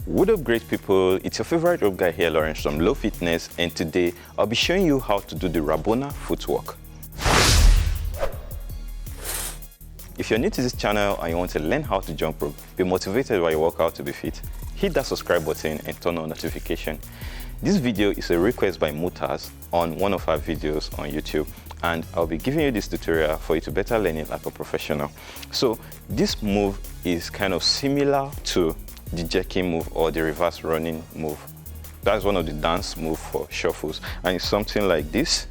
What up, great people? It's your favorite rope guy here, Lawrence from LOfitnez, and today I'll be showing you how to do the Rabona footwork. If you're new to this channel and you want to learn how to jump rope, be motivated while you work out to be fit, hit that subscribe button and turn on notification. This video is a request by Mutas on one of our videos on YouTube, and I'll be giving you this tutorial for you to better learn it like a professional. So this move is kind of similar to the jerking move or the reverse running move. That's one of the dance moves for shuffles, and it's something like this.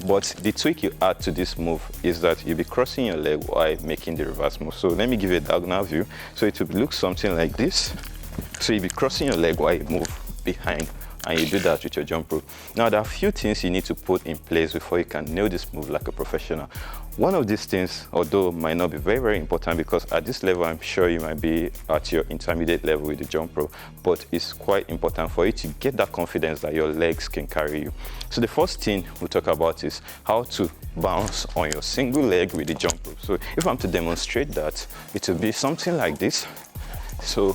But the tweak you add to this move is that you'll be crossing your leg while making the reverse move. So let me give you a diagonal view. So it will look something like this. So you'll be crossing your leg while you move behind, and you do that with your jump rope. Now there are a few things you need to put in place before you can nail this move like a professional. One of these things, although might not be very important, because at this level I'm sure you might be at your intermediate level with the jump rope, but it's quite important for you to get that confidence that your legs can carry you. So the first thing we'll talk about is how to bounce on your single leg with the jump rope. So if I'm to demonstrate that, it will be something like this. So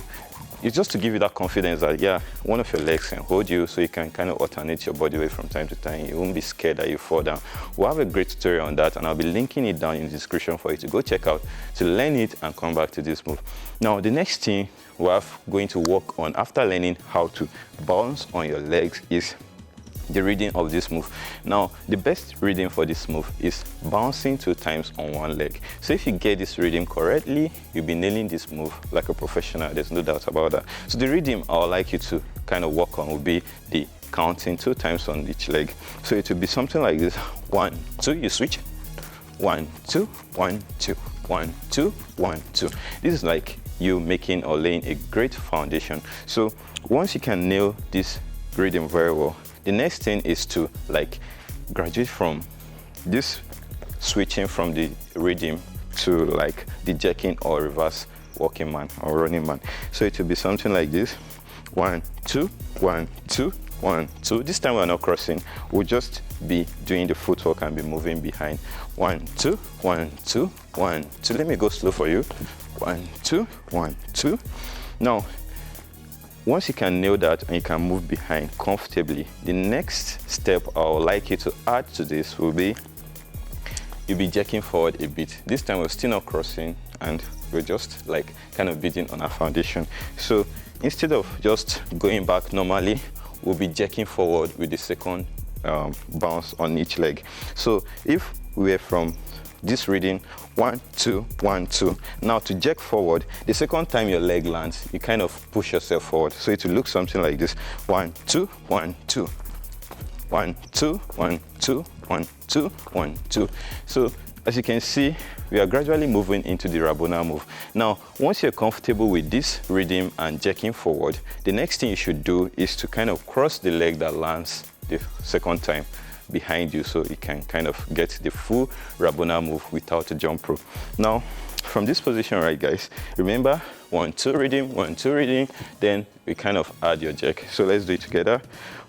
it's just to give you that confidence that, yeah, one of your legs can hold you, so you can kind of alternate your body weight from time to time. You won't be scared that you fall down. We'll have a great tutorial on that, and I'll be linking it down in the description for you to go check out to learn it and come back to this move. Now, the next thing we're going to work on after learning how to bounce on your legs is the reading of this move. Now, the best reading for this move is bouncing 2 times on one leg. So if you get this reading correctly, you'll be nailing this move like a professional. There's no doubt about that. So the reading I would like you to kind of work on will be the counting 2 times on each leg. So it will be something like this: 1, 2, you switch, 1, 2, 1, 2, 1, 2, 1, 2. This is like you making or laying a great foundation. So once you can nail this reading very well, the next thing is to like graduate from this switching from the rhythm to like the jerking or reverse walking man or running man. So it will be something like this: 1, 2, 1, 2, 1, 2. This time we're not crossing, we'll just be doing the footwork and be moving behind. 1, 2, 1, 2, 1, 2. Let me go slow for you. 1, 2, 1, 2. Now, once you can nail that and you can move behind comfortably, the next step I would like you to add to this will be you'll be jerking forward a bit. This time we're still not crossing, and we're just like kind of building on our foundation. So instead of just going back normally, we'll be jerking forward with the second bounce on each leg. So if we're from this reading 1, 2, 1, 2. Now to jerk forward, the second time your leg lands, you kind of push yourself forward. So it will look something like this: 1, 2, 1, 2. 1, 2, 1, 2, 1, 2, 1, 2. So as you can see, we are gradually moving into the Rabona move. Now, once you're comfortable with this rhythm and jerking forward, the next thing you should do is to kind of cross the leg that lands the second time behind you, so you can kind of get the full Rabona move without a jump rope. Now, from this position, right guys, remember 1, 2 reading, 1, 2 reading, then we kind of add your jerk. So let's do it together.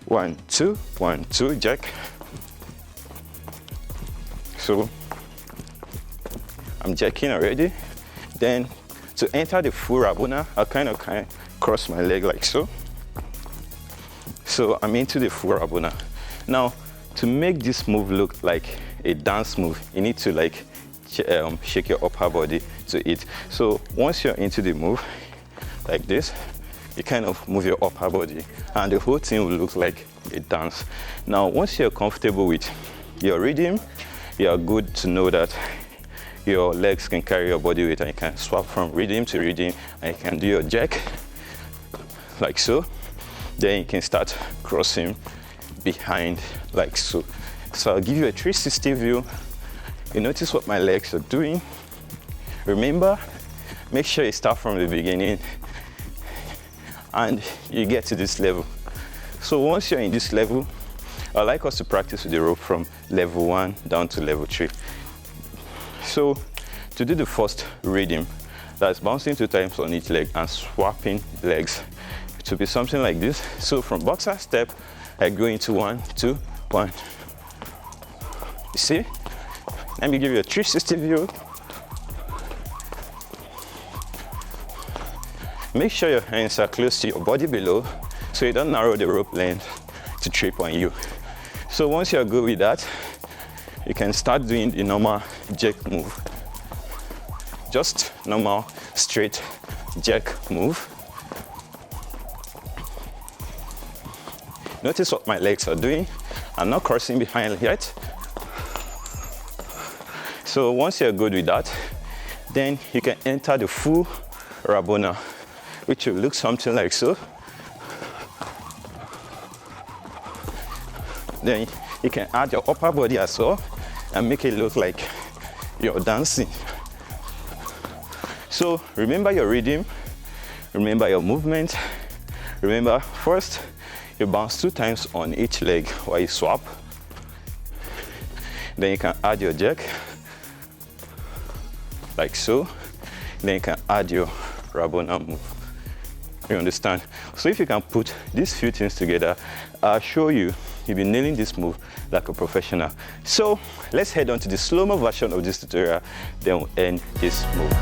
1, 2, 1, 2, jerk. So I'm jerking already. Then to enter the full Rabona, I'll kind of cross my leg like so. So I'm into the full Rabona. Now, to make this move look like a dance move, you need to like shake your upper body to it. So once you're into the move like this, you kind of move your upper body, and the whole thing will look like a dance. Now, once you're comfortable with your rhythm, you are good to know that your legs can carry your body weight, and you can swap from rhythm to rhythm, and you can do your jerk like so. Then you can start crossing behind like so. So I'll give you a 360 view. You notice what my legs are doing. Remember, make sure you start from the beginning and you get to this level. So once you're in this level, I'd like us to practice with the rope from level 1 down to level 3. So to do the first rhythm, that's bouncing 2 times on each leg and swapping legs, to be something like this. So from boxer step, I go into 1, 2, 1. You see? Let me give you a 360 view. make sure your hands are close to your body below so you don't narrow the rope length to trip on you. So once you're good with that, you can start doing the normal jerk move. Just normal straight jerk move. Notice what my legs are doing. I'm not crossing behind yet. So once you're good with that, then you can enter the full Rabona, which will look something like so. Then you can add your upper body as well and make it look like you're dancing. So remember your rhythm, remember your movement. Remember, first you bounce 2 times on each leg while you swap. Then you can add your jerk, like so. Then you can add your Rabona move. You understand? So if you can put these few things together, I'll show you, you'll be nailing this move like a professional. So let's head on to the slow-mo version of this tutorial, then we'll end this move.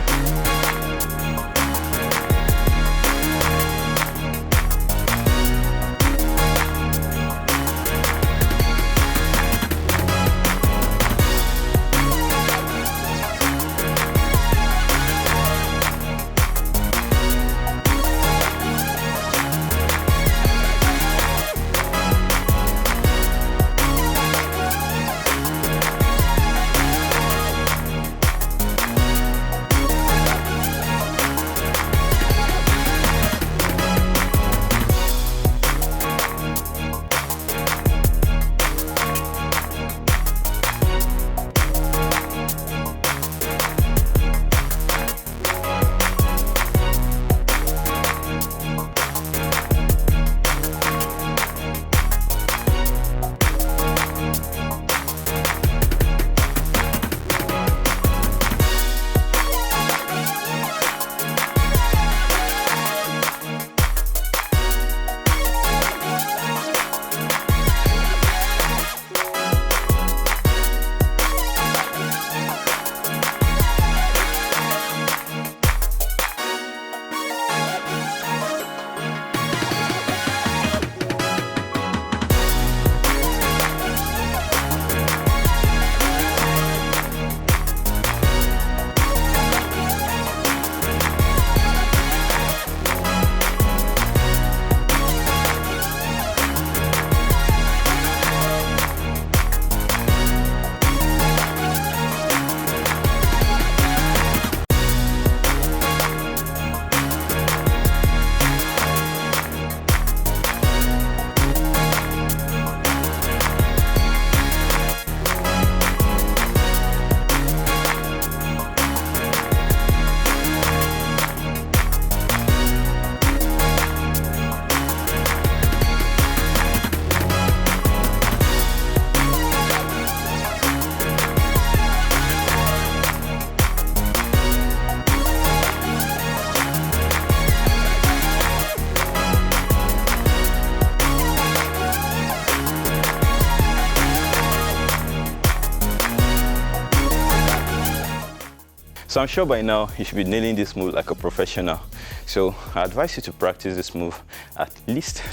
So I'm sure by now you should be nailing this move like a professional. So I advise you to practice this move at least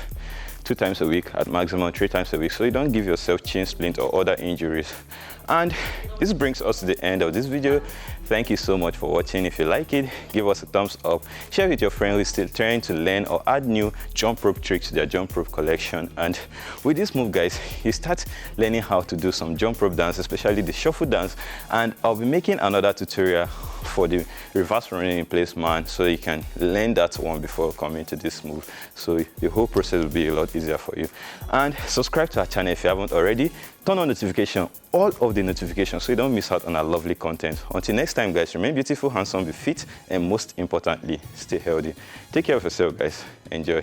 2 times a week, at maximum 3 times a week, so you don't give yourself chin splint or other injuries. And this brings us to the end of this video. Thank you so much for watching. If you like it, give us a thumbs up, share with your friend who is still trying to learn or add new jump rope tricks to their jump rope collection. And with this move, guys, you start learning how to do some jump rope dance, especially the shuffle dance. And I'll be making another tutorial for the reverse running in place man, so you can learn that one before coming to this move, so the whole process will be a lot easier for you. And subscribe to our channel if you haven't already. Turn on notification, all of the notifications, so you don't miss out on our lovely content. Until next time, guys, remain beautiful, handsome, be fit, and most importantly, stay healthy. Take care of yourself, guys. Enjoy.